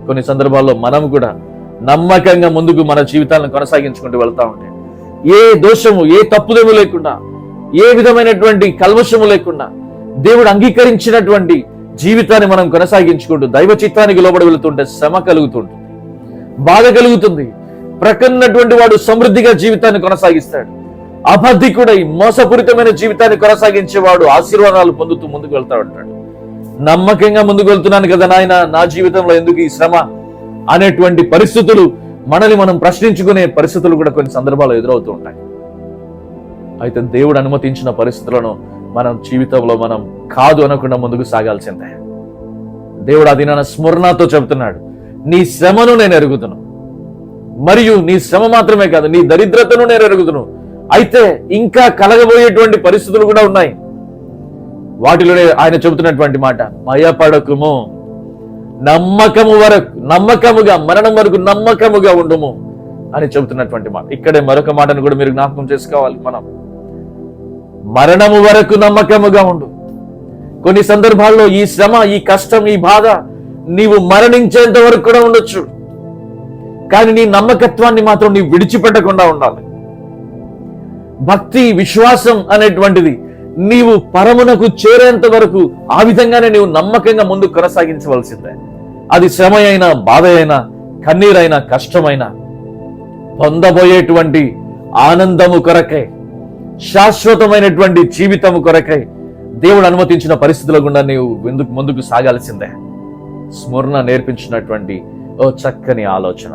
కొన్ని సందర్భాల్లో మనం కూడా నమ్మకంగా ముందుకు మన జీవితాలను కొనసాగించుకుంటూ వెళ్తా ఉంటే ఏ దోషము, ఏ తప్పుదము లేకుండా, ఏ విధమైనటువంటి కల్మషము లేకుండా దేవుడు అంగీకరించినటువంటి జీవితాన్ని మనం కొనసాగించుకుంటూ దైవ చిత్తానికి లోబడి వెళుతుంటే శ్రమ కలుగుతుంటుంది, బాధ కలుగుతుంది. ప్రక్కన్నటువంటి వాడు సమృద్ధిగా జీవితాన్ని కొనసాగిస్తాడు. అబద్ధికుడై మోసపూరితమైన జీవితాన్ని కొనసాగించేవాడు ఆశీర్వాదాలు పొందుతూ ముందుకు వెళ్తా ఉంటాడు. నమ్మకంగా ముందుకు వెళ్తున్నాను కదా నాయన, నా జీవితంలో ఎందుకు ఈ శ్రమ అనేటువంటి పరిస్థితులు, మనల్ని మనం ప్రశ్నించుకునే పరిస్థితులు కూడా కొన్ని సందర్భాలు ఎదురవుతూ ఉంటాయి. అయితే దేవుడు అనుమతించిన పరిస్థితులను మనం జీవితంలో మనం కాదు అనకుండా ముందుకు సాగాల్సిందే. దేవుడు అది నా స్మరణతో చెబుతున్నాడు, నీ శ్రమను నేను ఎరుగుతును, మరియు నీ శ్రమ మాత్రమే కాదు నీ దరిద్రతను నేను ఎరుగుతును. అయితే ఇంకా కలగబోయేటువంటి పరిస్థితులు కూడా ఉన్నాయి. వాటిలోనే ఆయన చెబుతున్నటువంటి మాట, భయపడకుము, నమ్మకముగా మరణం వరకు నమ్మకముగా ఉండుము అని చెబుతున్నటువంటి మాట. ఇక్కడే మరొక మాటను కూడా మీరు జ్ఞాపకం చేసుకోవాలి. మనం మరణము వరకు నమ్మకముగా ఉండు. కొన్ని సందర్భాల్లో ఈ శ్రమ, ఈ కష్టం, ఈ బాధ నీవు మరణించేంత వరకు కూడా ఉండొచ్చు. కానీ నీ నమ్మకత్వాన్ని మాత్రం నీవు విడిచిపెట్టకుండా ఉండాలి. భక్తి, విశ్వాసం అనేటువంటిది నీవు పరమునకు చేరేంత వరకు ఆ విధంగానే నీవు నమ్మకంగా ముందుకు కొనసాగించవలసిందే. అది శ్రమ అయినా, బాధ అయినా, కన్నీరైనా, కష్టమైనా పొందబోయేటువంటి ఆనందము కొరకై, శాశ్వతమైనటువంటి జీవితము కొరకై దేవుడు అనుమతించిన పరిస్థితుల గుండా నీవు ముందుకు సాగాల్సిందే. స్మరణ నేర్పించినటువంటి ఓ చక్కని ఆలోచన.